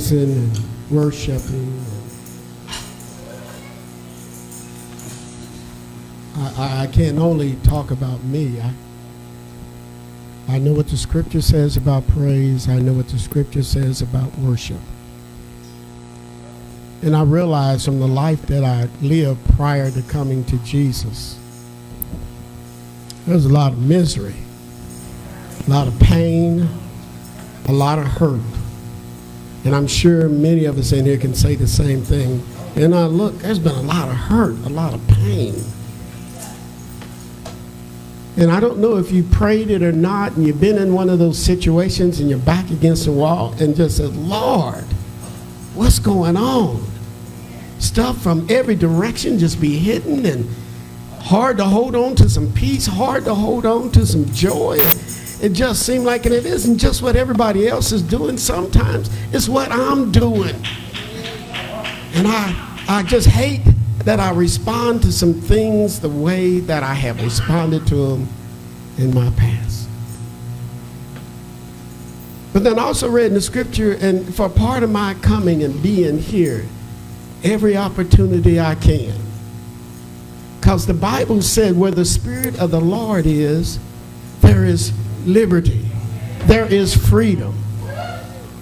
praising and worshiping. I can't only talk about me. I know what the scripture says about praise. I know what the scripture says about worship. And I realize from the life that I lived prior to coming to Jesus, there was a lot of misery, a lot of pain, a lot of hurt. And I'm sure many of us in here can say the same thing. And I look, there's been a lot of hurt, a lot of pain. And I don't know if you prayed it or not, and you've been in one of those situations and you're back against the wall and just said, Lord, what's going on? Stuff from every direction just be hitting, and hard to hold on to some peace, hard to hold on to some joy. It just seemed like, and it isn't just what everybody else is doing. Sometimes it's what I'm doing. And I just hate that I respond to some things the way that I have responded to them in my past. But then I also read in the scripture, and for part of my coming and being here, every opportunity I can. Because the Bible said where the Spirit of the Lord is, there is liberty. There is freedom.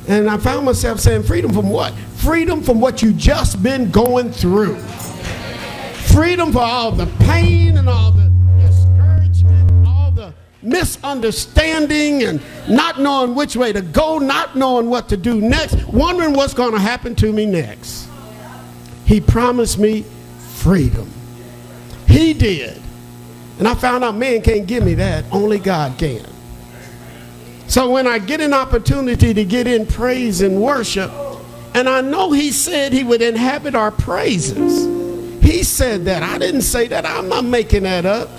And I found myself saying, freedom from what? Freedom from what you just been going through. Freedom for all the pain and all the discouragement, all the misunderstanding and not knowing which way to go, not knowing what to do next, wondering what's going to happen to me next. He promised me freedom. He did. And I found out man can't give me that. Only God can. So when I get an opportunity to get in praise and worship, and I know he said he would inhabit our praises. He said that. I didn't say that. I'm not making that up.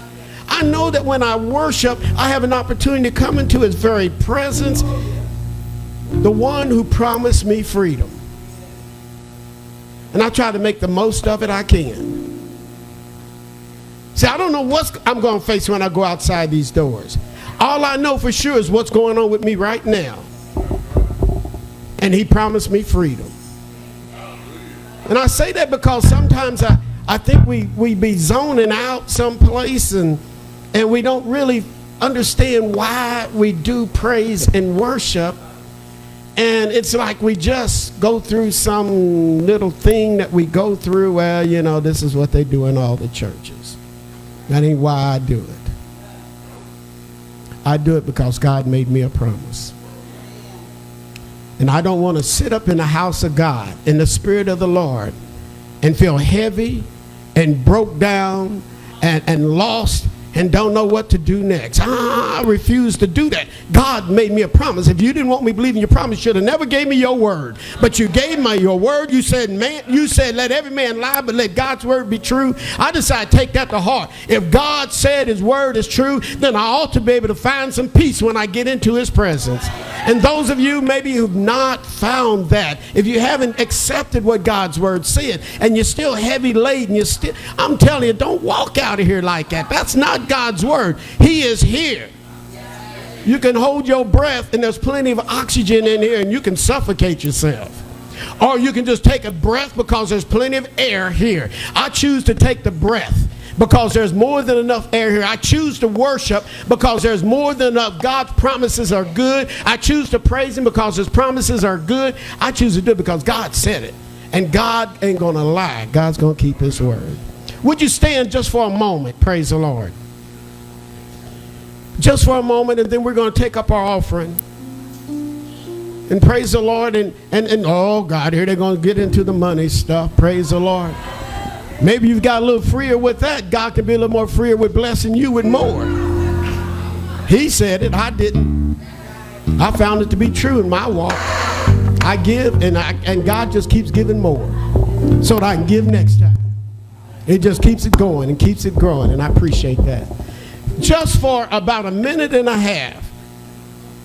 I know that when I worship, I have an opportunity to come into his very presence, the one who promised me freedom. And I try to make the most of it I can. See, I don't know what I'm going to face when I go outside these doors. All I know for sure is what's going on with me right now. And he promised me freedom. And I say that because sometimes I think we be zoning out someplace and we don't really understand why we do praise and worship. And it's like we just go through some little thing that we go through. Well, you know, this is what they do in all the churches. That ain't why I do it. I do it because God made me a promise. And I don't want to sit up in the house of God in the Spirit of the Lord and feel heavy and broke down and lost and don't know what to do next. I refuse to do that. God made me a promise. If you didn't want me believing your promise, you should have never gave me your word. But you gave me your word. You said, man, you said, let every man lie, but let God's word be true. I decided to take that to heart. If God said his word is true, then I ought to be able to find some peace when I get into his presence. And those of you maybe who've not found that, if you haven't accepted what God's word said, and you're still heavy laden, I'm telling you, don't walk out of here like that. That's not God's word. He is here. You can hold your breath and there's plenty of oxygen in here and you can suffocate yourself. Or you can just take a breath because there's plenty of air here. I choose to take the breath because there's more than enough air here. I choose to worship because there's more than enough. God's promises are good. I choose to praise him because his promises are good. I choose to do it because God said it. And God ain't going to lie. God's going to keep his word. Would you stand just for a moment? Praise the Lord. Just for a moment, and then we're going to take up our offering. And praise the Lord. And oh, God, here they're going to get into the money stuff. Praise the Lord. Maybe you've got a little freer with that. God can be a little more freer with blessing you with more. He said it. I didn't. I found it to be true in my walk. I give, and God just keeps giving more so that I can give next time. It just keeps it going and keeps it growing, and I appreciate that. Just for about a minute and a half,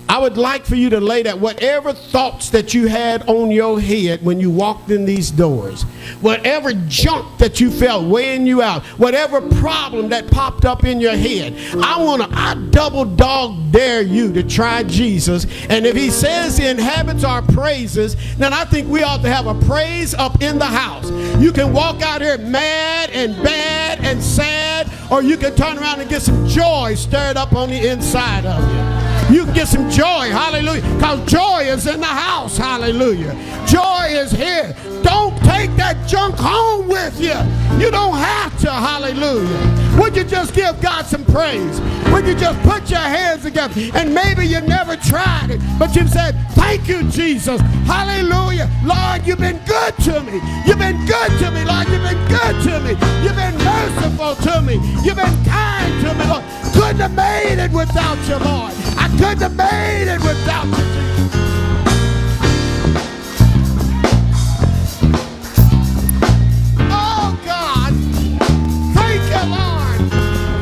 I would like for you to lay that whatever thoughts that you had on your head when you walked in these doors, whatever junk that you felt weighing you out, whatever problem that popped up in your head, I double dog dare you to try Jesus. And if he says he inhabits our praises, then I think we ought to have a praise up in the house. You can walk out here mad and bad and sad, or you can turn around and get some joy stirred up on the inside of you. You can get some joy, hallelujah, because joy is in the house, hallelujah. Joy is here. Don't take that junk home with you. You don't have to, hallelujah. Would you just give God some praise? Would you just put your hands together? And maybe you never tried it, but you've said, thank you, Jesus. Hallelujah. Lord, you've been good to me. You've been good to me, Lord. You've been good to me. You've been merciful to me. You've been kind to me, Lord. Couldn't have made it without you, Lord. I couldn't have made it without you, Jesus. Oh, God. Thank you, Lord.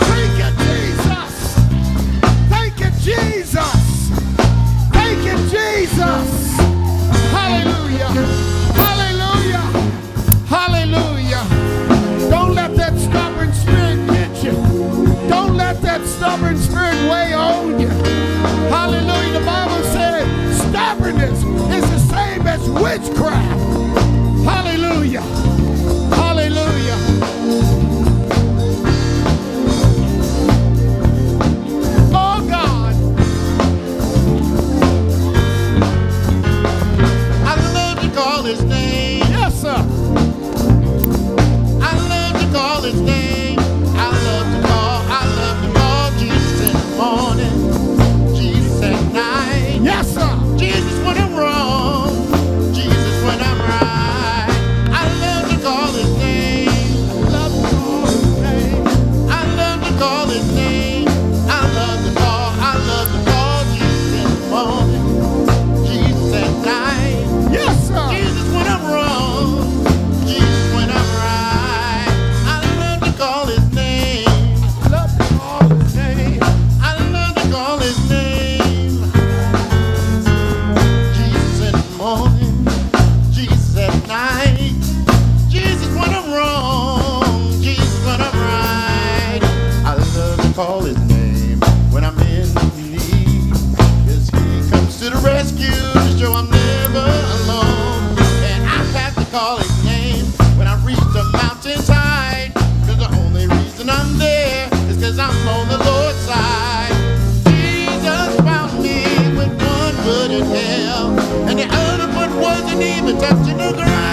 Thank you, Jesus. Thank you, Jesus. Thank you, Jesus. Hallelujah. Hallelujah. Hallelujah. Don't let that stubborn spirit get you. Don't let that stubborn spirit weigh on you. Hallelujah. The Bible said stubbornness is the same as witchcraft. Hallelujah. Hallelujah. Oh God. I love to call his name. Yes, sir. I love to call his name. I love to call Jesus in the morning, Jesus at night. Yes, sir. Jesus when I'm wrong, Jesus when I'm right. I love to call his name. I love to call his name. I love to call his name. I love to call Jesus in the morning, Jesus at night. Yes, sir. Jesus when I'm wrong, Jesus when I'm right. I love to call his name. I love to call his name. I love to call his name. Jesus in the morning, Jesus at night. Jesus when I'm wrong, Jesus when I'm right. I love to call his name when I'm in need, 'cause he comes to the rescue to show I'm never alone. And I have to call his name when I reach the mountainside, 'cause the only reason I'm there is 'cause I'm on the Lord's side. Jesus found me with one foot in hell, and the other foot wasn't even touching the ground.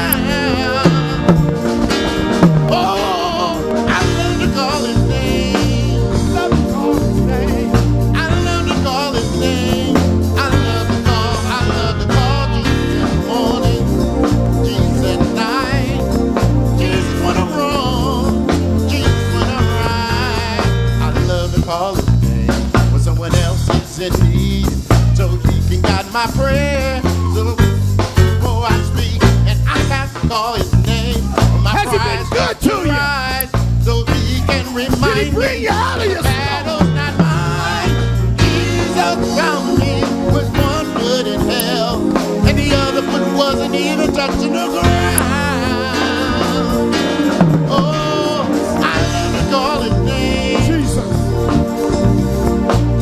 Oh, I love to call his name. Love to call his name. I love to call his name. I love to call Jesus in the morning, Jesus at night. Jesus when I'm wrong, Jesus when I'm right. I love to call his name when someone else is in need, so he can guide my prayer. So before I speak, and I have to call his name when my Has he been cries good start to you? rise, so he can remind Did he bring me you out of the your battle's not mine. Jesus found me with one foot in hell, and the other foot wasn't even touching the ground. Oh, I love to call his name. Jesus.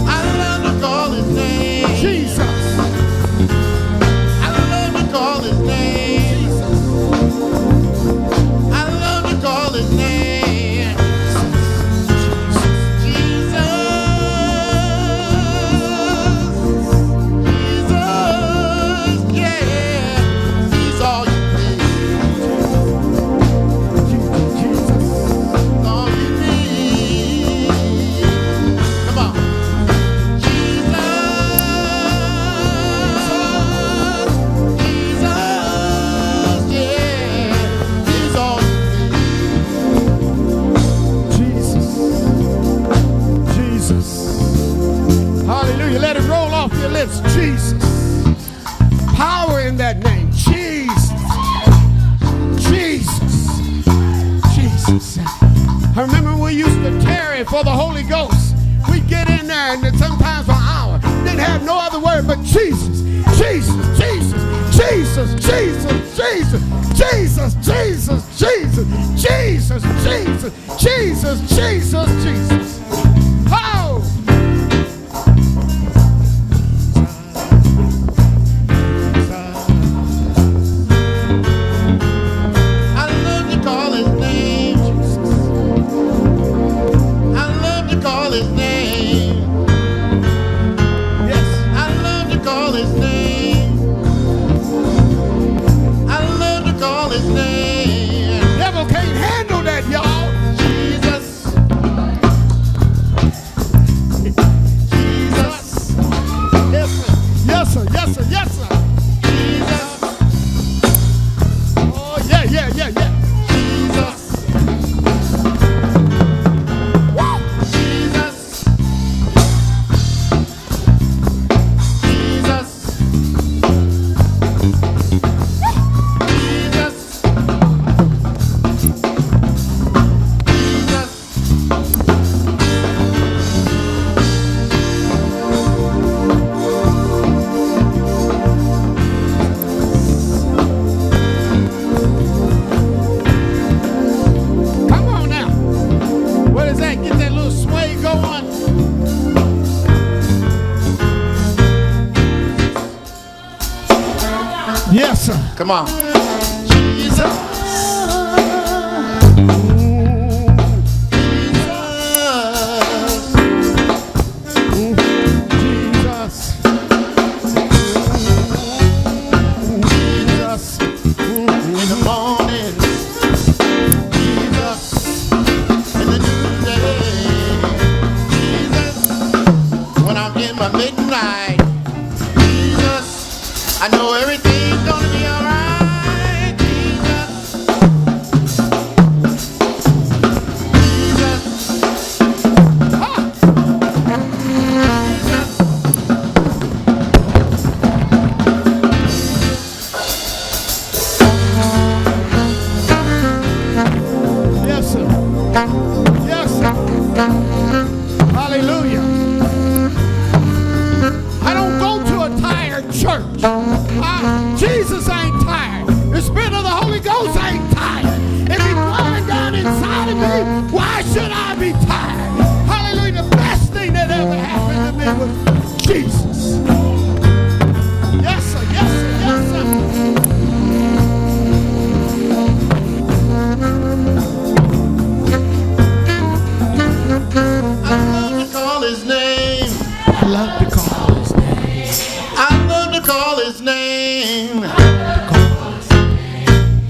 I love to call his name. Jesus. I love to call his name. I love to call his name. Jesus. Jesus. Yeah. He's all you need. He's all you need. Come on. Jesus. Jesus. Yeah. He's all you need. Jesus. Jesus. Hallelujah. Let it roll off your lips. Jesus. Power in that name. Jesus. Jesus. Jesus. I remember we used to tarry for the Holy Ghost. We'd get in there and then sometimes for an hour, then have no other word but Jesus. Jesus, Jesus, Jesus, Jesus, Jesus, Jesus, Jesus, Jesus, Jesus, Jesus, Jesus, Jesus, Jesus. Oh! I love to call his name, Jesus. I love to call his name. Yes. I love to call his name. I love to call his name. Devil can't handle that, y'all. Jesus. Jesus. Yes, sir. Yes, sir. Yes, sir. Yes, sir. Jesus. Oh, yeah, yeah, yeah, yeah. Jesus. Woo! Jesus. Jesus. Jesus. Come on now. What is that? Get that little sway going. Yes, sir. Come on. Jesus. Jesus. Jesus. In the morning. Jesus. In the noonday. Jesus. When I'm in my midnight. Jesus. I know everything's gonna be alright. Jesus. Jesus. Yes, sir. Yes, sir. Hallelujah. I don't go to a tired church. Jesus ain't tired. The Spirit of the Holy Ghost ain't tired. If He's dwelling down inside of me, why should I be tired? Hallelujah. The best thing that ever happened to me was Jesus. Yes, sir. Yes, sir. Yes, sir. I love to call his name. I love to call His name. I love to call his name.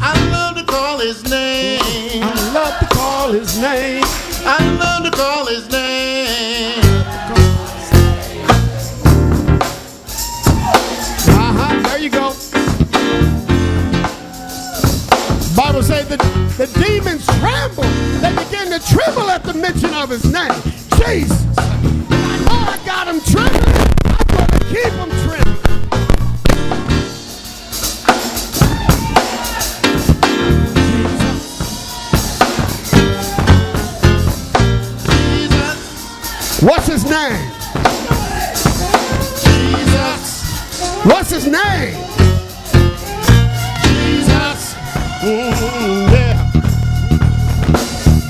I love to call his name. I love to call His name. I love to call his name. There you go. Bible says that the demons tremble. They begin to tremble at the mention of His name. Jesus. And I know I got them trembling. I'm going to keep them trembling. Jesus. What's His name? Jesus. What's His name? Jesus. Yeah.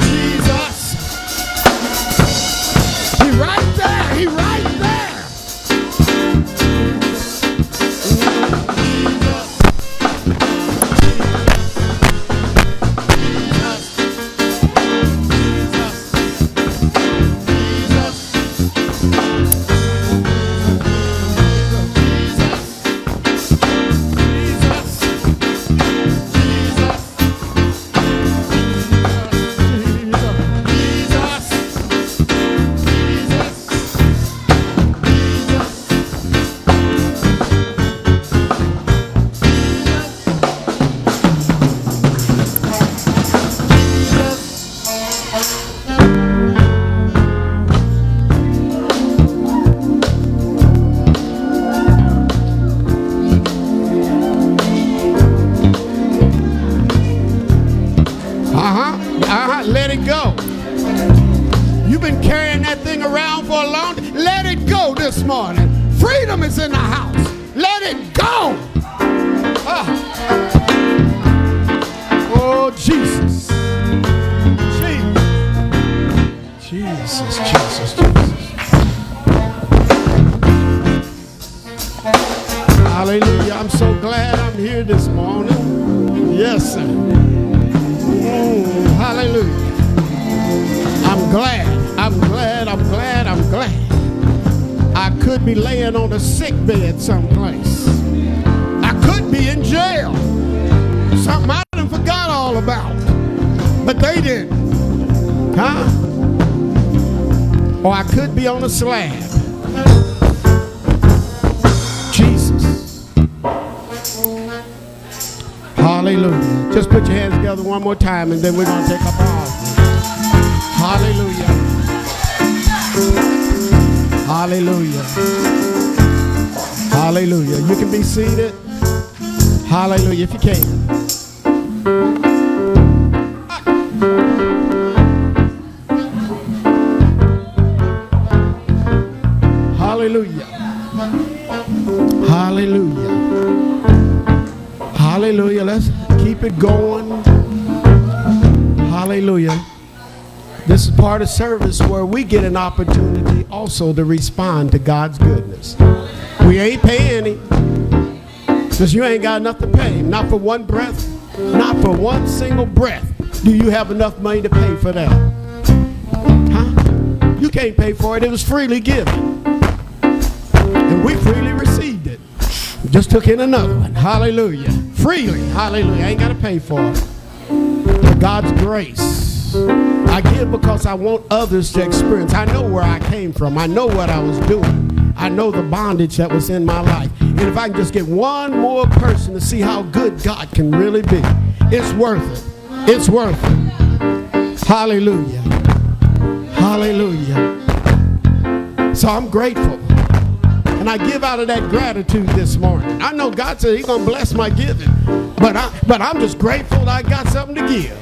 Jesus. He right there. He right there. Let it go. You've been carrying that thing around for a long time. Let it go this morning. Freedom is in the house. Let it go. Oh, Jesus. Jesus, Jesus, Jesus. Hallelujah. I'm so glad I'm here this morning. Yes, sir. Hallelujah. I'm glad. I could be laying on a sick bed someplace. I could be in jail. Something I done forgot all about. But they didn't. Huh? Or I could be on a slab. Jesus. Hallelujah. Just put your hands together one more time and then we're going to take up our offering. Hallelujah. Hallelujah. Hallelujah. You can be seated. Hallelujah, if you can. Hallelujah. Hallelujah. Hallelujah. Let's keep it going. Hallelujah. This is part of service where we get an opportunity also to respond to God's goodness. We ain't paying him because you ain't got enough to pay him. Not for one breath, not for one single breath do you have enough money to pay for that. Huh? You can't pay for it. It was freely given. And we freely received it. Just took in another one. Hallelujah. Freely. Hallelujah. I ain't got to pay for it. For God's grace. I give because I want others to experience. I know where I came from. I know what I was doing. I know the bondage that was in my life. And if I can just get one more person to see how good God can really be, it's worth it. It's worth it. Hallelujah. Hallelujah. So I'm grateful. And I give out of that gratitude this morning. I know God said he's going to bless my giving. But I'm just grateful that I got something to give.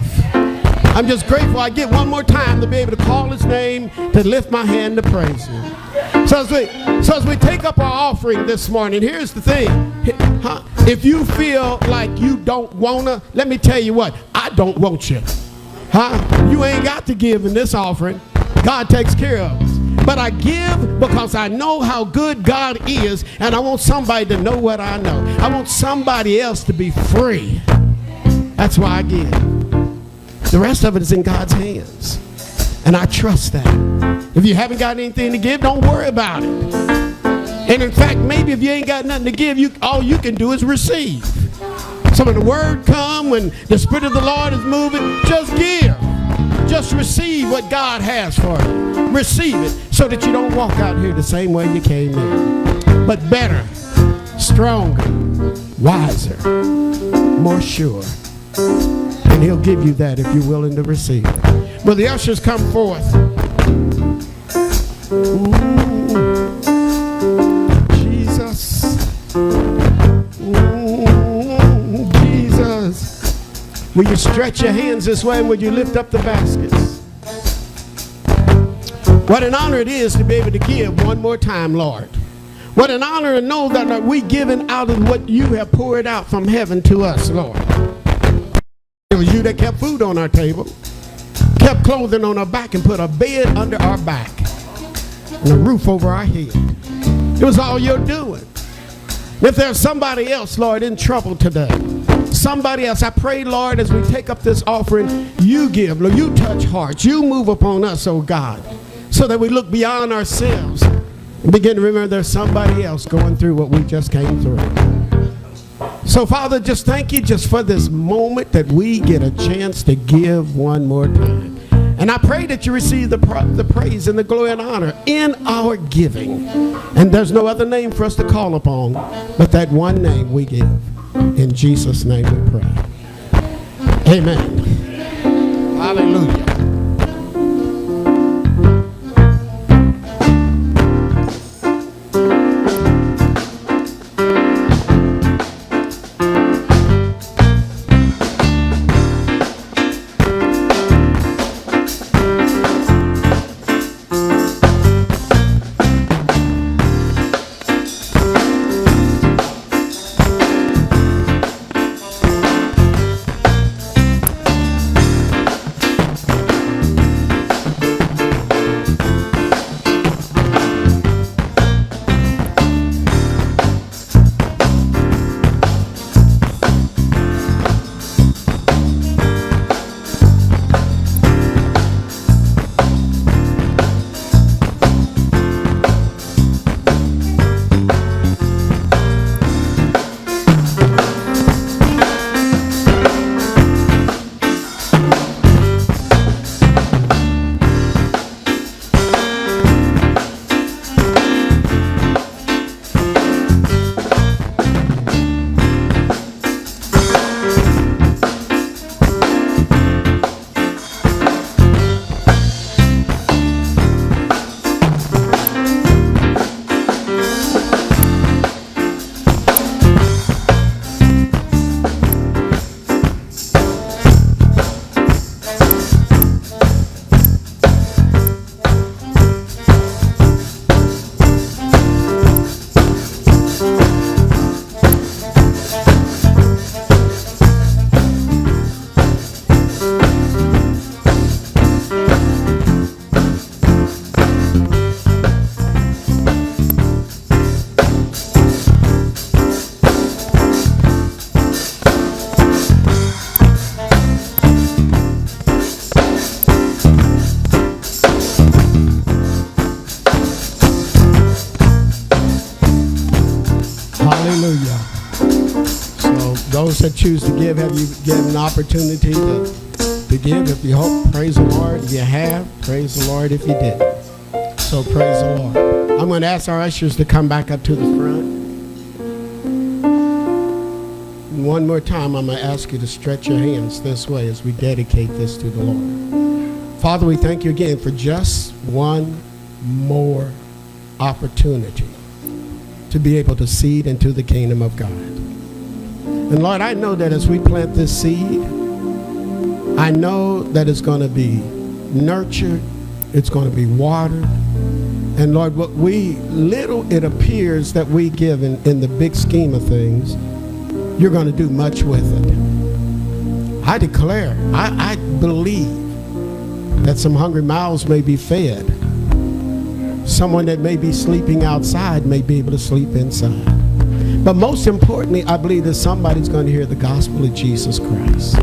I'm just grateful I get one more time to be able to call his name, to lift my hand to praise him. So as we take up our offering this morning, here's the thing. If you feel like you don't want to, let me tell you what, I don't want you. You ain't got to give in this offering. God takes care of us. But I give because I know how good God is, and I want somebody to know what I know. I want somebody else to be free. That's why I give. The rest of it is in God's hands. And I trust that. If you haven't got anything to give, don't worry about it. And in fact, maybe if you ain't got nothing to give, all you can do is receive. So when the word comes, when the Spirit of the Lord is moving, just give. Just receive what God has for you. Receive it so that you don't walk out here the same way you came in. But better, stronger, wiser, more sure. And he'll give you that if you're willing to receive it. Will the ushers come forth? Ooh, Jesus. Ooh, Jesus. Will you stretch your hands this way and will you lift up the baskets? What an honor it is to be able to give one more time, Lord. What an honor to know that we giving out of what you have poured out from heaven to us, Lord. It was you that kept food on our table, kept clothing on our back, and put a bed under our back and a roof over our head. It was all you're doing. If there's somebody else, Lord, in trouble today, somebody else, I pray, Lord, as we take up this offering, you give, Lord, you touch hearts, you move upon us, oh God, so that we look beyond ourselves and begin to remember there's somebody else going through what we just came through. So, Father, just thank you just for this moment that we get a chance to give one more time. And I pray that you receive the praise and the glory and honor in our giving. And there's no other name for us to call upon but that one name we give. In Jesus' name we pray. Amen. Hallelujah. Hallelujah. So those that choose to give, have you given an opportunity to give? If you hope, praise the Lord. If you have, praise the Lord if you didn't. So praise the Lord. I'm going to ask our ushers to come back up to the front. And one more time, I'm going to ask you to stretch your hands this way as we dedicate this to the Lord. Father, we thank you again for just one more opportunity to be able to seed into the kingdom of God. And Lord, I know that as we plant this seed, I know that it's going to be nurtured, it's going to be watered. And Lord, what little it appears that we give in the big scheme of things, you're going to do much with it. I declare, I believe that some hungry mouths may be fed. Someone that may be sleeping outside may be able to sleep inside. But most importantly, I believe that somebody's going to hear the gospel of Jesus Christ.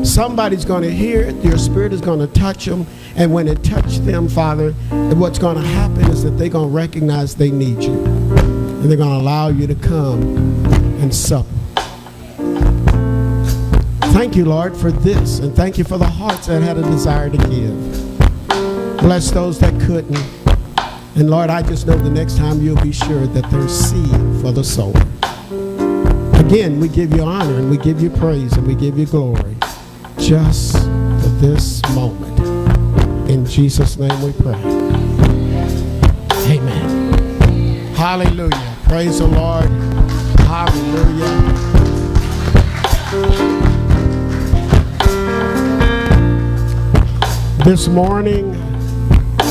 Somebody's going to hear it. Your spirit is going to touch them. And when it touched them, Father, what's going to happen is that they're going to recognize they need you. And they're going to allow you to come and sup. Thank you, Lord, for this. And thank you for the hearts that had a desire to give. Bless those that couldn't. And Lord, I just know the next time you'll be sure that there's seed for the sower. Again, we give you honor and we give you praise and we give you glory just for this moment. In Jesus' name we pray. Amen. Hallelujah. Praise the Lord. Hallelujah. This morning,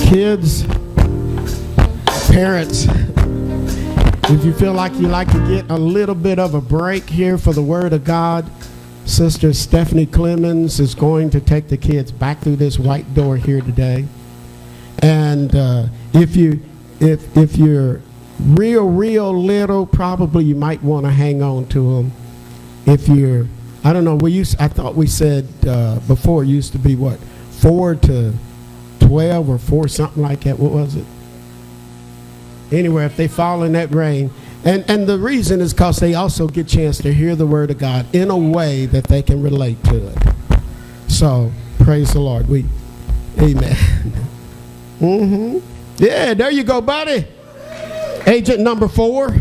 kids, parents, if you feel like you like to get a little bit of a break here for the Word of God, Sister Stephanie Clemens is going to take the kids back through this white door here today. And if you're real little, probably you might want to hang on to them. If you're, I don't know, I thought we said before it used to be what, 4 to 12 or 4, something like that. What was it? Anyway, if they fall in that range. And the reason is because they also get a chance to hear the Word of God in a way that they can relate to it. So, praise the Lord. Amen. Yeah, there you go, buddy. Agent number 4.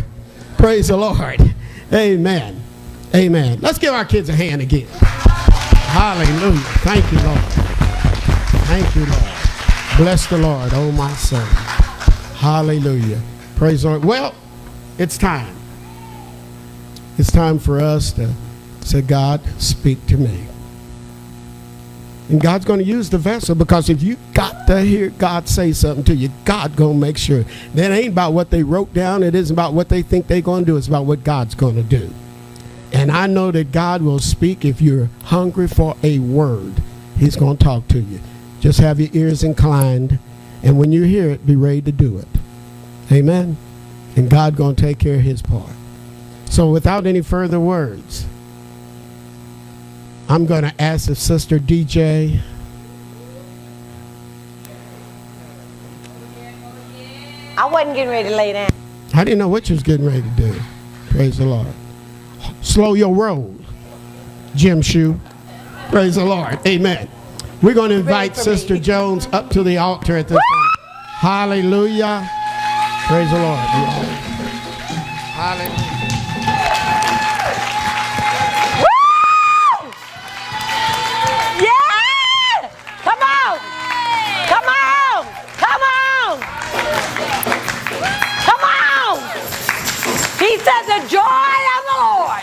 Praise the Lord. Amen. Amen. Let's give our kids a hand again. Hallelujah. Thank you, Lord. Thank you, Lord. Bless the Lord, oh my soul. Hallelujah. Praise the Lord. Well, it's time. It's time for us to say, God, speak to me. And God's going to use the vessel, because if you got to hear God say something to you, God going to make sure. That ain't about what they wrote down. It isn't about what they think they're going to do. It's about what God's going to do. And I know that God will speak if you're hungry for a word. He's going to talk to you. Just have your ears inclined. And when you hear it, be ready to do it. Amen. And God going to take care of his part. So without any further words, I'm going to ask if Sister DJ. I wasn't getting ready to lay down. I didn't know what you was getting ready to do. Praise the Lord. Slow your roll, Jim Shoe. Praise the Lord. Amen. We're going to invite Sister Jones up to the altar at this time. Hallelujah. Praise the Lord. Hallelujah. Yeah! Come on! Come on! Come on! Come on! He said the joy of the Lord.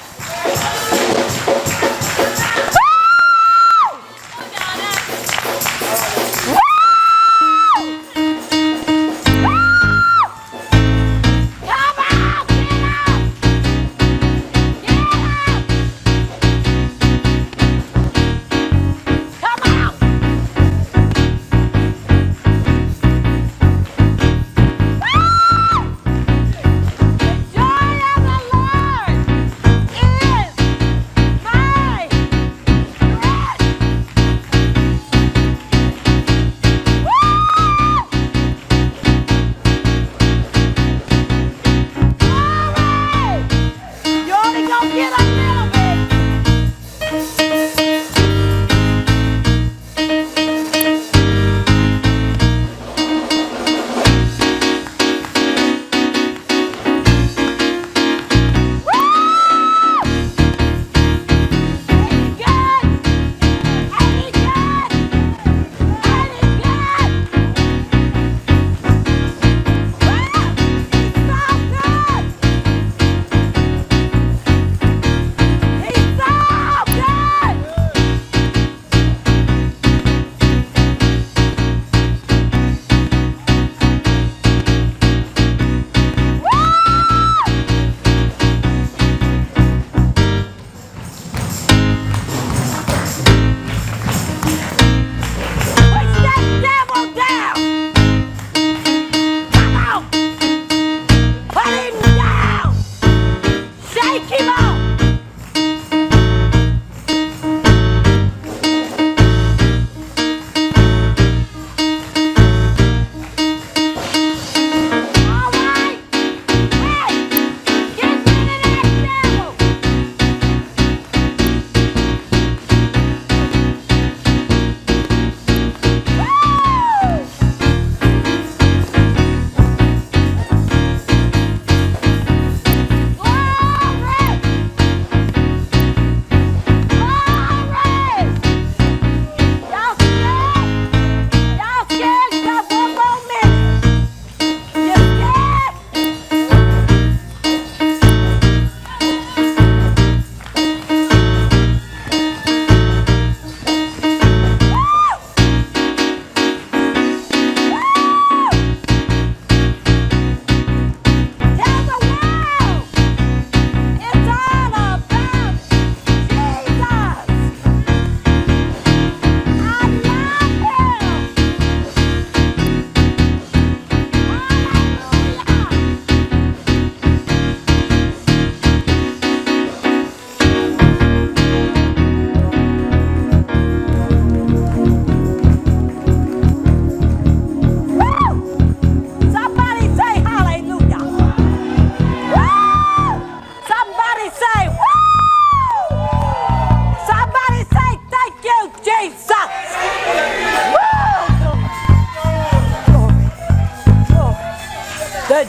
The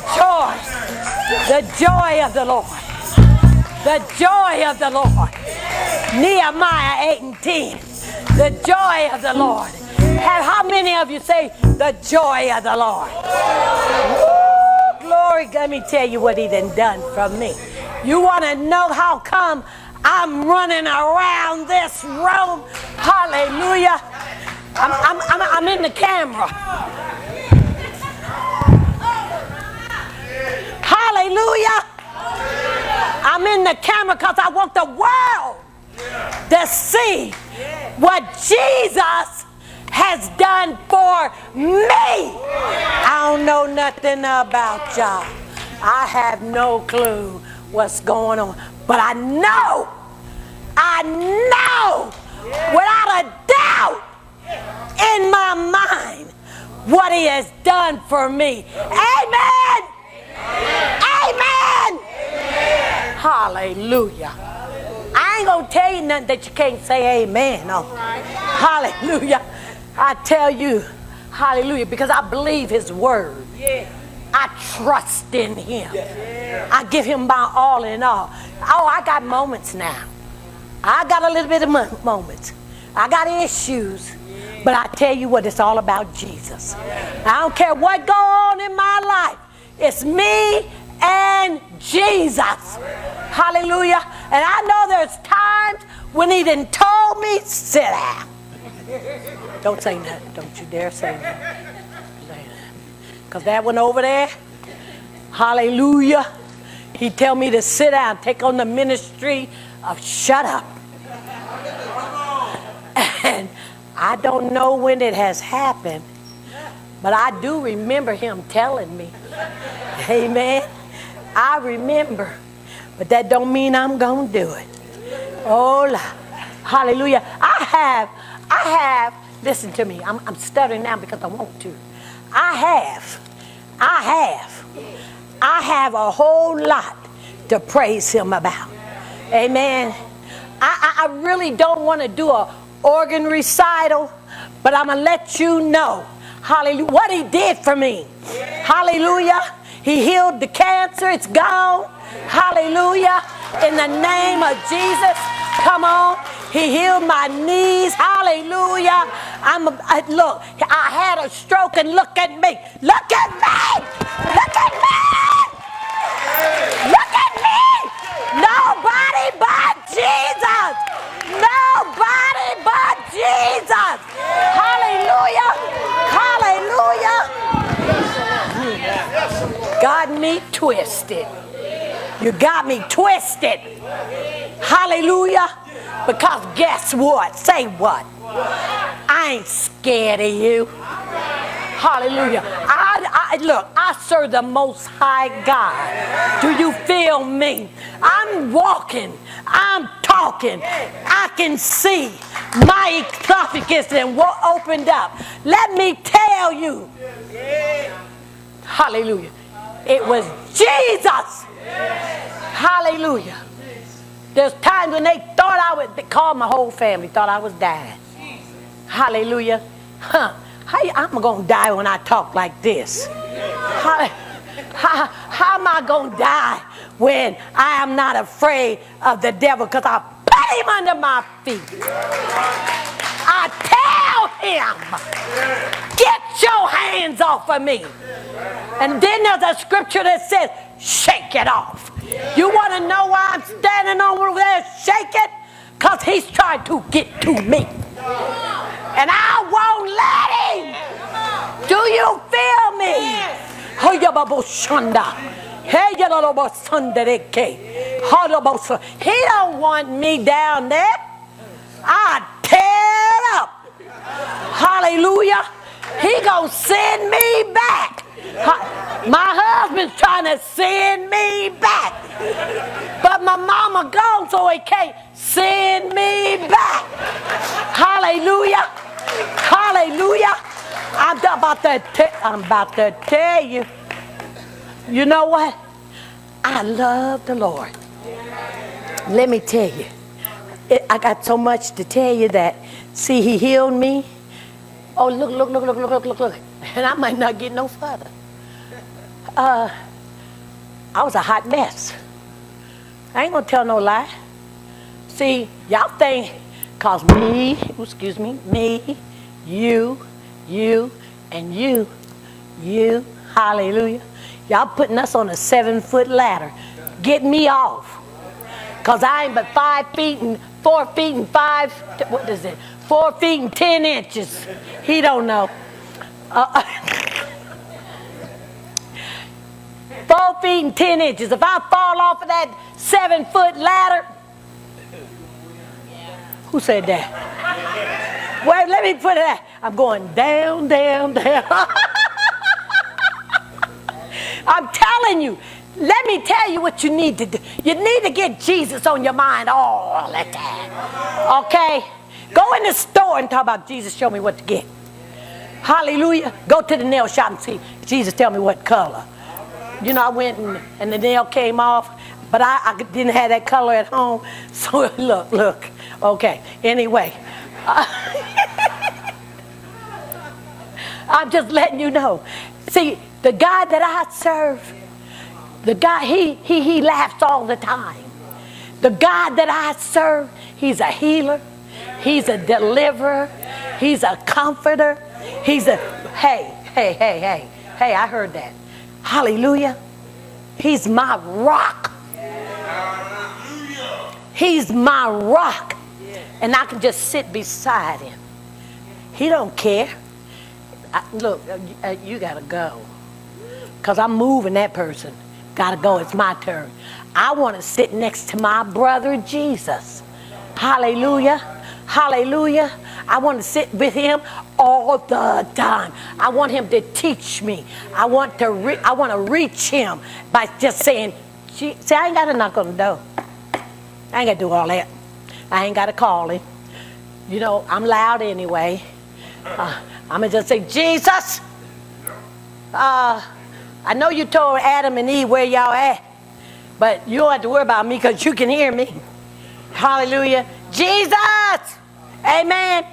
joy of the Lord. The joy of the Lord. Nehemiah 8 and 10. The joy of the Lord. How many of you say the joy of the Lord? Woo, glory, let me tell you what he done for me. You want to know how come I'm running around this room? Hallelujah. I'm in the camera. Hallelujah. I'm in the camera because I want the world to see what Jesus has done for me. I don't know nothing about y'all. I have no clue what's going on. But I know without a doubt in my mind what he has done for me. Amen. Amen. Hallelujah. I ain't going to tell you nothing that you can't say amen on. Hallelujah. I tell you, hallelujah, because I believe his word. I trust in him. I give him my all in all. Oh, I got moments now. I got a little bit of moments. I got issues. But I tell you what, it's all about Jesus. I don't care what goes on in my life. It's me and Jesus. Hallelujah. And I know there's times when he done told me, sit down. Don't say nothing. Don't you dare say nothing. Because that one over there, hallelujah, he tell me to sit down, take on the ministry of shut up. And I don't know when it has happened, but I do remember him telling me. Amen. I remember, but that don't mean I'm going to do it. Oh, hallelujah. I have, listen to me. I'm stuttering now because I want to. I have a whole lot to praise him about. Amen. I really don't want to do a organ recital, but I'm going to let you know, hallelujah, what he did for me. Hallelujah. He healed the cancer. It's gone. Hallelujah. In the name of Jesus. Come on. He healed my knees. Hallelujah. Look, I had a stroke and look at me. Look at me. Look at me. Look at me. Nobody but Jesus. Nobody but Jesus. Hallelujah. Hallelujah. Got me twisted. You got me twisted. Hallelujah. Because guess what? Say what? I ain't scared of you. Hallelujah. Look, I serve the Most High God. Do you feel me? I'm walking. I'm talking. I can see my esophagus and what opened up. Let me tell you. Hallelujah. It was Jesus. Hallelujah. There's times when they thought they called my whole family, thought I was dying. Hallelujah. I'm going to die when I talk like this. How am I going to die when I am not afraid of the devil? Because I put him under my feet. I tell him, get your hands off of me. And then there's a scripture that says, shake it off. You want to know why I'm standing over there shaking? Because he's trying to get to me. And I won't let him. Do you feel me? He don't want me down there. I tear up. Hallelujah. He gonna send me back. My husband's trying to send me back. But my mama gone, so he can't send me back. Hallelujah. Hallelujah. I'm about to tell you. You know what? I love the Lord. Let me tell you. I got so much to tell you that. See, he healed me. Oh, look. And I might not get no further. I was a hot mess. I ain't gonna tell no lie. See, y'all think, cause me, you, and you, hallelujah. Y'all putting us on a 7-foot ladder. Get me off. Cause I ain't but 5 feet and 4 feet and 5, what is it? 4 feet and 10 inches. He don't know. 4 feet and 10 inches. If I fall off of that 7-foot ladder, who said that? Wait, let me put it out. I'm going down, down, down. I'm telling you. Let me tell you what you need to do. You need to get Jesus on your mind all the time. Okay? Go in the store and talk about Jesus, show me what to get. Hallelujah. Go to the nail shop and see, Jesus, tell me what color. You know, I went and the nail came off, but I didn't have that color at home. So look. Okay. Anyway. I'm just letting you know. See, the God that I serve, the God, he laughs all the time. The God that I serve, he's a healer. He's a deliverer. He's a comforter. He's a, hey, I heard that. Hallelujah. He's my rock. He's my rock. And I can just sit beside him. He don't care. Look, you got to go. Because I'm moving that person. Got to go. It's my turn. I want to sit next to my brother Jesus. Hallelujah. Hallelujah. I want to sit with him all the time. I want him to teach me. I want to reach him by just saying, see, I ain't got to knock on the door. I ain't got to do all that. I ain't got to call him. You know, I'm loud anyway. I'm going to just say, Jesus, I know you told Adam and Eve where y'all at, but you don't have to worry about me because you can hear me. Hallelujah. Jesus! Amen.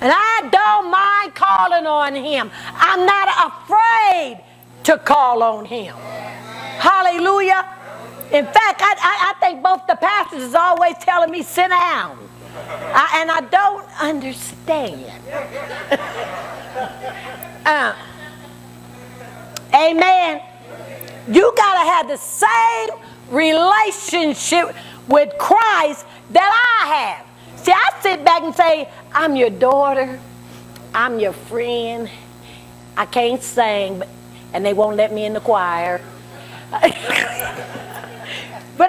And I don't mind calling on him. I'm not afraid to call on him. Hallelujah. In fact, I think both the pastors is always telling me, sit down. And I don't understand. Amen. You got to have the same relationship with Christ that I have. See, I sit back and say, I'm your daughter. I'm your friend. I can't sing, and they won't let me in the choir. But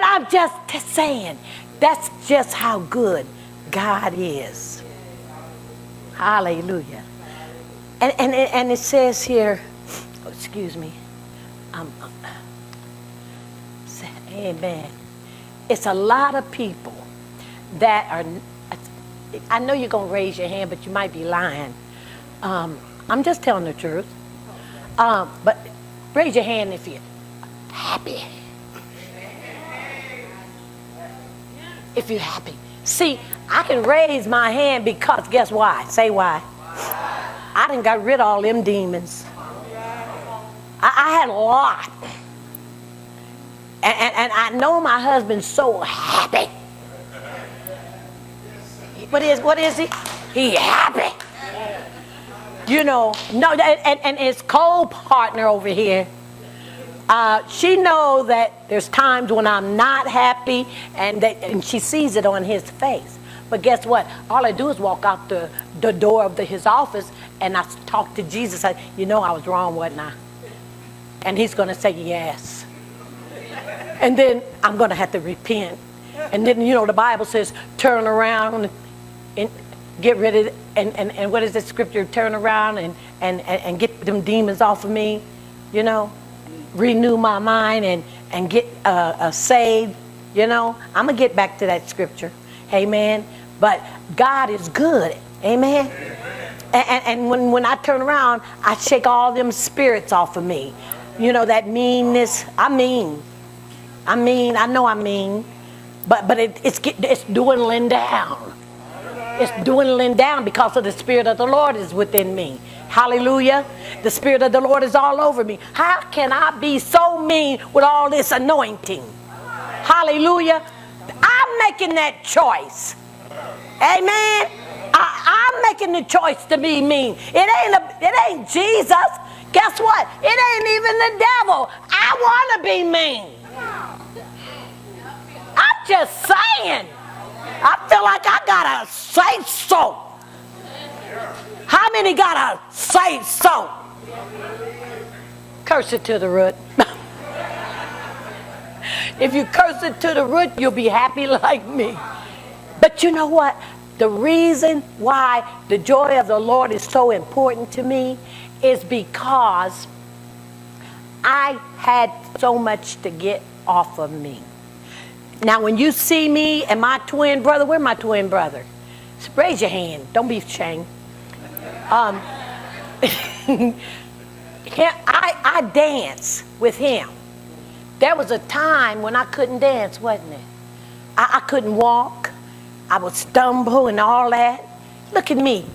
I'm just saying, that's just how good God is. Hallelujah. And it says here, excuse me, amen. It's a lot of people that are, I know you're going to raise your hand, but you might be lying. I'm just telling the truth. But raise your hand if you're happy. If you're happy. See, I can raise my hand because, guess why? Say why. I done got rid of all them demons. I had a lot. And I know my husband's so happy. What is he? He happy. You know, no, and his co-partner over here, she knows that there's times when I'm not happy, and she sees it on his face. But guess what? All I do is walk out the door of his office, and I talk to Jesus. I was wrong, wasn't I? And he's going to say yes. And then I'm going to have to repent. And then, the Bible says, turn around and get rid of it. And what is the scripture? Turn around and get them demons off of me. Renew my mind and get saved. I'm going to get back to that scripture. Amen. But God is good. Amen. And when I turn around, I shake all them spirits off of me. That meanness. I know I'm mean. But it's dwindling down. It's dwindling down because of the Spirit of the Lord is within me. Hallelujah. The Spirit of the Lord is all over me. How can I be so mean with all this anointing? Hallelujah. I'm making that choice. Amen. I'm making the choice to be mean. It ain't Jesus. Guess what? It ain't even the devil. I want to be mean. I'm just saying. I feel like I gotta say so. How many gotta say so? Curse it to the root. If you curse it to the root, you'll be happy like me. But you know what? The reason why the joy of the Lord is so important to me is because I had so much to get off of me. Now, when you see me and my twin brother, where's my twin brother? Raise your hand. Don't be ashamed. I dance with him. There was a time when I couldn't dance, wasn't it? I couldn't walk. I would stumble and all that. Look at me.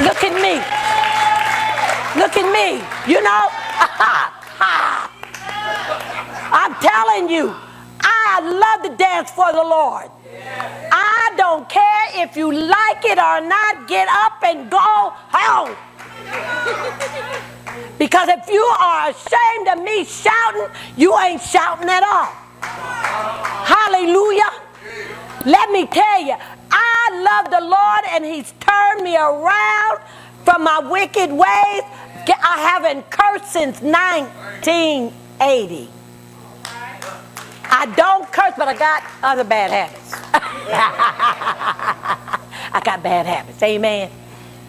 Look at me. Look at me. You know? I'm telling you, I love to dance for the Lord. I don't care if you like it or not. Get up and go home. Because if you are ashamed of me shouting, you ain't shouting at all. Hallelujah. Let me tell you, I love the Lord and he's turned me around from my wicked ways. I haven't cursed since 1980. I don't curse, but I got other bad habits. I got bad habits. Amen.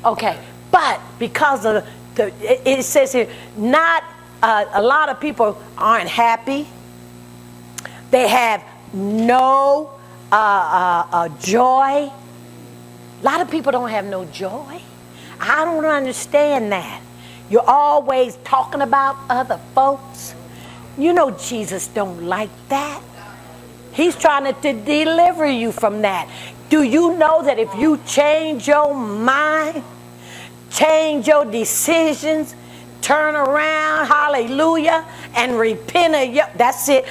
Okay. But because of it says here, not a lot of people aren't happy. They have no joy. A lot of people don't have no joy. I don't understand that. You're always talking about other folks. You know Jesus don't like that. He's trying to deliver you from that. Do you know that if you change your mind, change your decisions, turn around, hallelujah, and repent of your, that's it.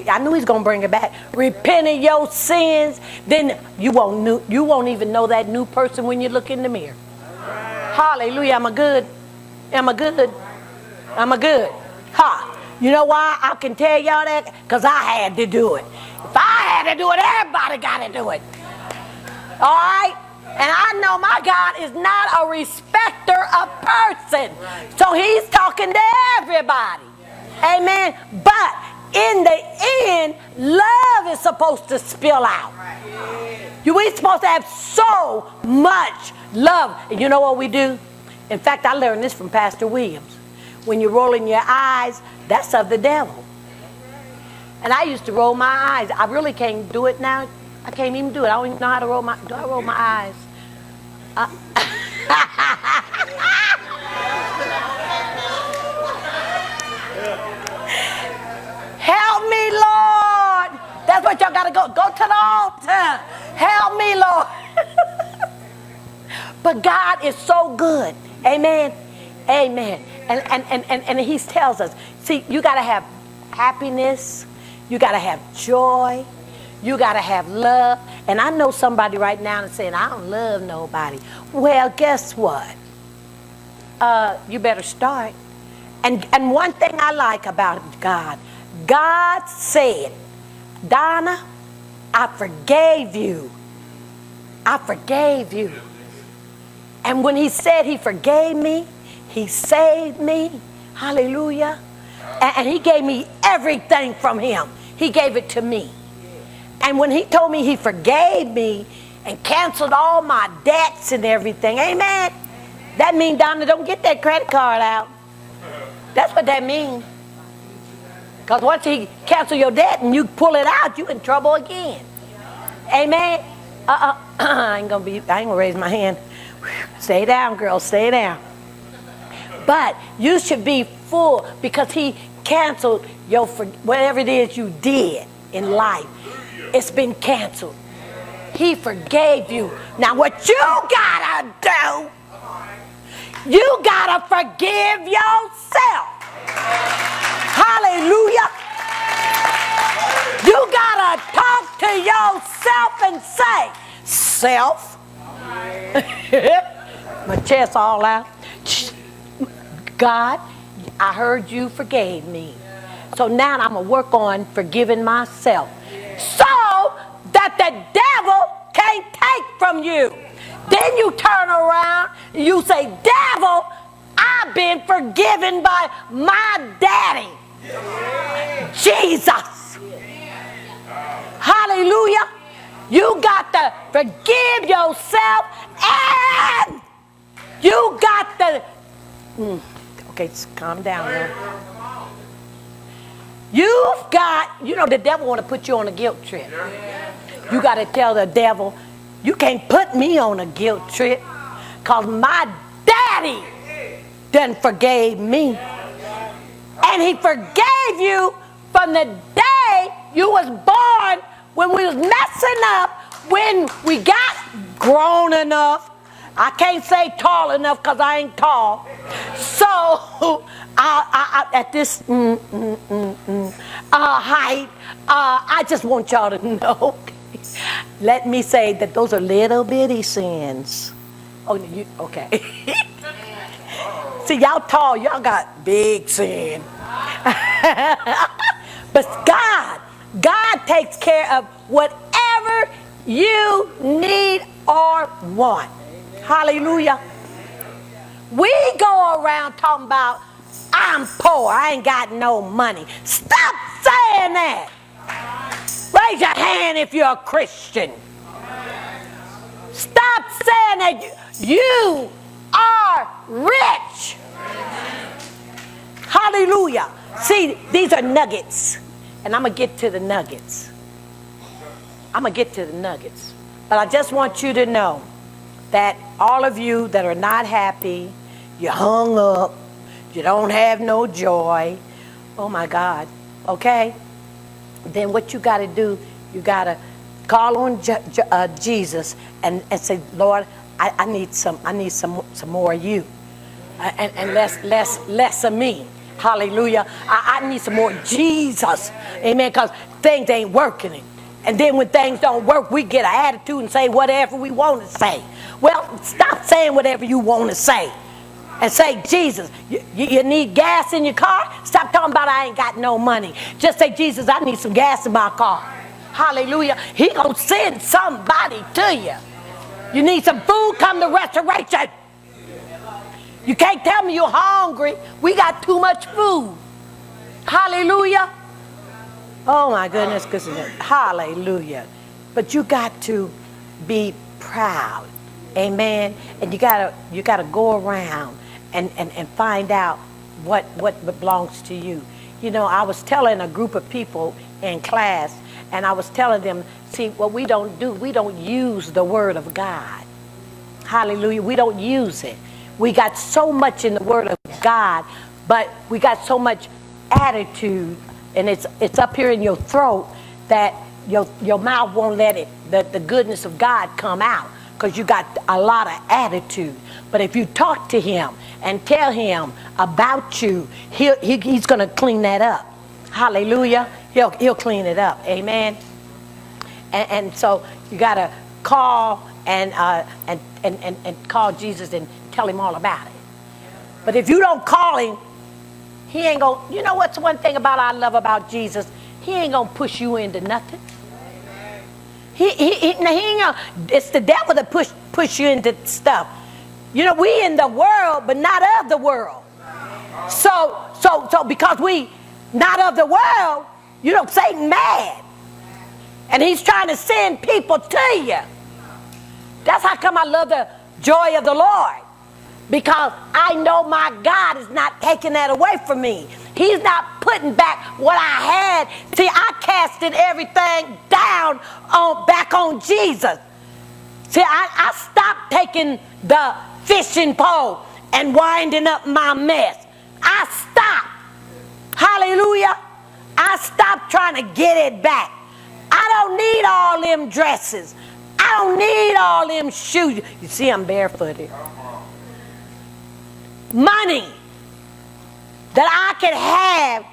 I knew he's going to bring it back. Repent of your sins, then you won't even know that new person when you look in the mirror. Hallelujah. Am I good? Am I good? Am I good? Ha. You know why I can tell y'all that? Because I had to do it. If I had to do it, everybody got to do it. All right? And I know my God is not a respecter of person. So he's talking to everybody. Amen. But in the end, love is supposed to spill out. We're supposed to have so much love. And you know what we do? In fact, I learned this from Pastor Williams. When you're rolling your eyes, that's of the devil. And I used to roll my eyes. I really can't do it now. I can't even do it. I don't even know how to roll my. Do I roll my eyes? Help me, Lord. That's what y'all gotta go. Go to the altar. Help me, Lord. But God is so good. Amen. Amen. And he tells us, see, you got to have happiness. You got to have joy. You got to have love. And I know somebody right now is saying, I don't love nobody. Well, guess what? You better start. And one thing I like about God, God said, Donna, I forgave you. I forgave you. And when he said he forgave me, he saved me. Hallelujah. And he gave me everything from him. He gave it to me. And when he told me he forgave me and canceled all my debts and everything, amen, that means, Donna, don't get that credit card out. That's what that means. Because once he cancels your debt and you pull it out, you're in trouble again. Amen. I ain't gonna raise my hand. Stay down, girl, stay down. But you should be full because he canceled whatever it is you did in life. It's been canceled. he forgave you. Now what you gotta do, you gotta forgive yourself. Hallelujah. You gotta talk to yourself and say, self, my chest all out, God, I heard you forgave me. So now I'm going to work on forgiving myself so that the devil can't take from you. Then you turn around and you say, devil, I've been forgiven by my daddy, Jesus. Hallelujah. You got to forgive yourself and you got to... Okay, just calm down now. You've got, you know, the devil want to put you on a guilt trip. You got to tell the devil, you can't put me on a guilt trip because my daddy done forgave me. And he forgave you from the day you was born, when we was messing up, when we got grown enough. I can't say tall enough because I ain't tall. So at this height, I just want y'all to know. Let me say that those are little bitty sins. Oh, you okay? See, y'all tall, y'all got big sin. But God takes care of whatever you need or want. Hallelujah. We go around talking about, I'm poor, I ain't got no money. Stop saying that. Raise your hand if you're a Christian. Stop saying that you are rich. Hallelujah. See, these are nuggets. And I'm going to get to the nuggets. But I just want you to know that all of you that are not happy, you hung up, you don't have no joy, oh my God, okay? Then what you got to do, you got to call on Jesus and say, Lord, I need some more of you, and less of me. Hallelujah. I need some more Jesus. Amen. Because things ain't working. And then when things don't work, we get an attitude and say whatever we want to say. Well, stop saying whatever you want to say. And say, Jesus, you need gas in your car? Stop talking about I ain't got no money. Just say, Jesus, I need some gas in my car. Hallelujah. He gonna send somebody to you. You need some food, come to Restoration. You can't tell me you're hungry. We got too much food. Hallelujah. Oh my goodness, hallelujah. But you got to be proud. Amen. And you gotta go around and find out what belongs to you. You know, I was telling a group of people in class, and I was telling them, see, what we don't do, we don't use the word of God. Hallelujah. We don't use it. We got so much in the word of God, but we got so much attitude, and it's up here in your throat that your mouth won't let it, the goodness of God come out, because you got a lot of attitude. But if you talk to him and tell him about you, he's going to clean that up. Hallelujah. He'll clean it up. Amen. And so you got to call and call Jesus and tell him all about it. But if you don't call him, he ain't going to, you know what's one thing about I love about Jesus? He ain't going to push you into nothing. He ain't gonna, it's the devil that push you into stuff. You know, we in the world, but not of the world. So because we not of the world, you know, Satan mad. And he's trying to send people to you. That's how come I love the joy of the Lord. Because I know my God is not taking that away from me. He's not putting back what I had. See, I casted everything down back on Jesus. See, I stopped taking the fishing pole and winding up my mess. I stopped. Hallelujah. I stopped trying to get it back. I don't need all them dresses. I I don't need all them shoes. You see, I'm barefooted. Money that I could have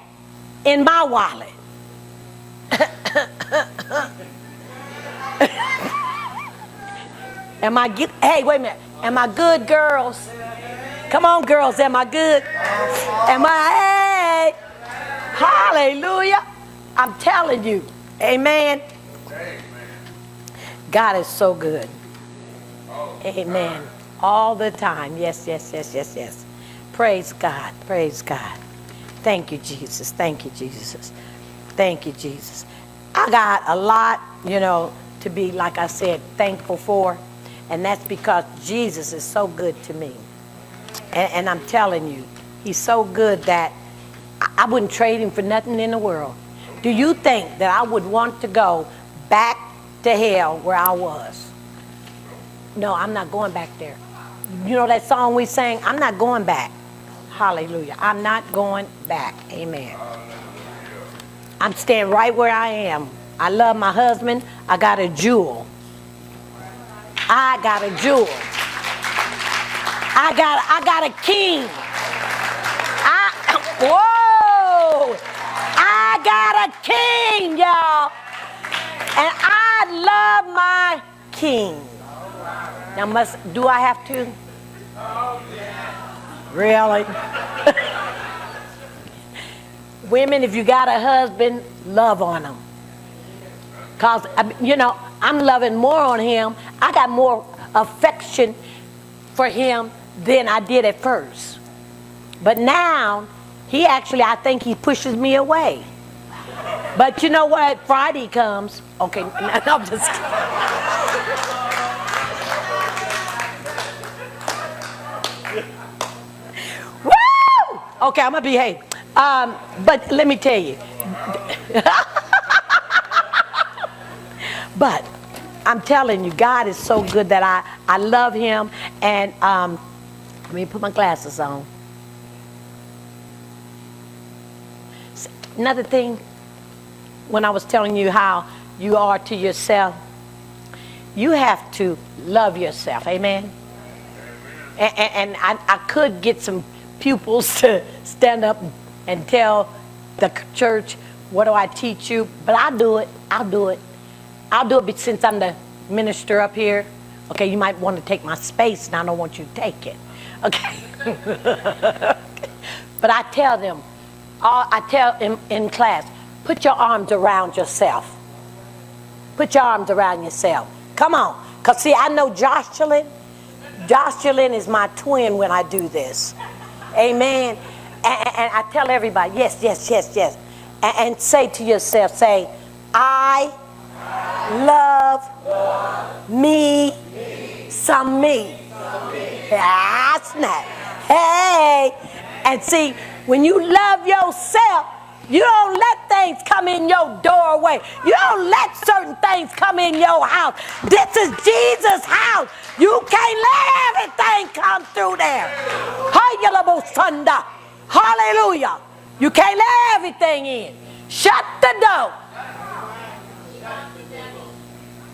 in my wallet. Am I good? Hey, wait a minute. Am I good, girls? Come on, girls. Am I good? Am I? Hey. Hallelujah. I'm telling you. Amen. God is so good. Amen. All the time. Yes, yes, yes, yes, yes. Praise God. Praise God. Thank you, Jesus. Thank you, Jesus. Thank you, Jesus. I got a lot, to be, like I said, thankful for. And that's because Jesus is so good to me. And I'm telling you, he's so good that I wouldn't trade him for nothing in the world. Do you think that I would want to go back to hell where I was? No, I'm not going back there. You know that song we sang? I'm not going back. Hallelujah. I'm not going back. Amen. I'm staying right where I am. I love my husband. I got a jewel. I got a jewel. I got a king. Whoa! I got a king, y'all. And I love my king. Now, do I have to? Really? Women, if you got a husband, love on him. Because, I'm loving more on him. I got more affection for him than I did at first. But now, I think he pushes me away. But you know what? Friday comes. Okay, no, I'm just kidding. Woo! Okay, I'm going to behave. But let me tell you. But I'm telling you, God is so good that I love him. And let me put my glasses on. Another thing, when I was telling you how you are to yourself, you have to love yourself. Amen? And I could get some pupils to stand up and tell the church, what do I teach you? But I'll do it. I'll do it since I'm the minister up here. Okay, you might want to take my space, and I don't want you to take it. Okay. But I tell them, in class, put your arms around yourself. Put your arms around yourself. Come on. Because, see, I know Jocelyn. Jocelyn is my twin when I do this. Amen. And I tell everybody, yes, yes, yes, yes. And say to yourself, say, I love me some me. That's not. Hey. And see, when you love yourself, you don't let things come in your doorway. You don't let certain things come in your house. This is Jesus' house. You can't let everything come through there. Hallelujah. You can't let everything in. Shut the door.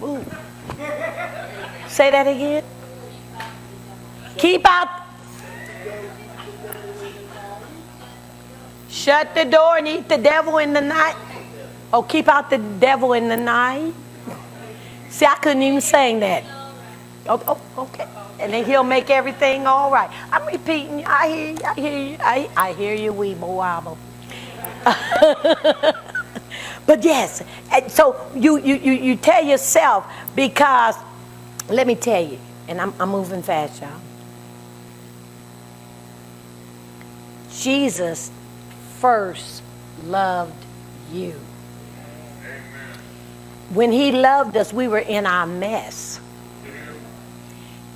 Ooh. Say that again. Keep out. Shut the door and eat the devil in the night. Oh, keep out the devil in the night. See, I couldn't even sing that. Oh, okay. And then he'll make everything all right. I'm repeating you. I hear you. I hear you. I hear you, weeble wobble. But yes, and so you tell yourself, because let me tell you, and I'm moving fast, y'all. Jesus first loved you. When he loved us, we were in our mess.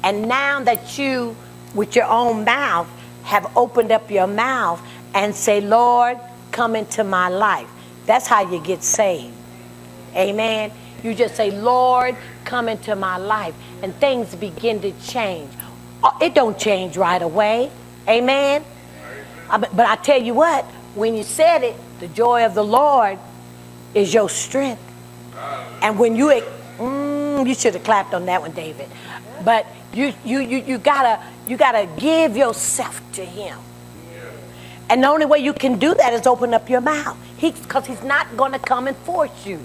And now that you, with your own mouth, have opened up your mouth and say, Lord, come into my life. That's how you get saved. Amen. You just say, Lord, come into my life. And things begin to change. It don't change right away. Amen. But I tell you what, when you said it, the joy of the Lord is your strength. And when you, You should have clapped on that one, David. But you gotta give yourself to him. And the only way you can do that is open up your mouth. Because he's not going to come and force you.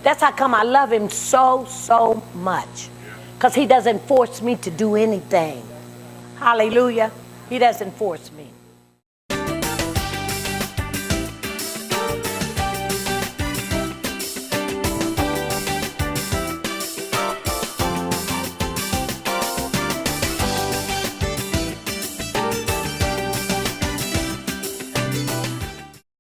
That's how come I love him so, so much. Because he doesn't force me to do anything. Hallelujah. He doesn't force me.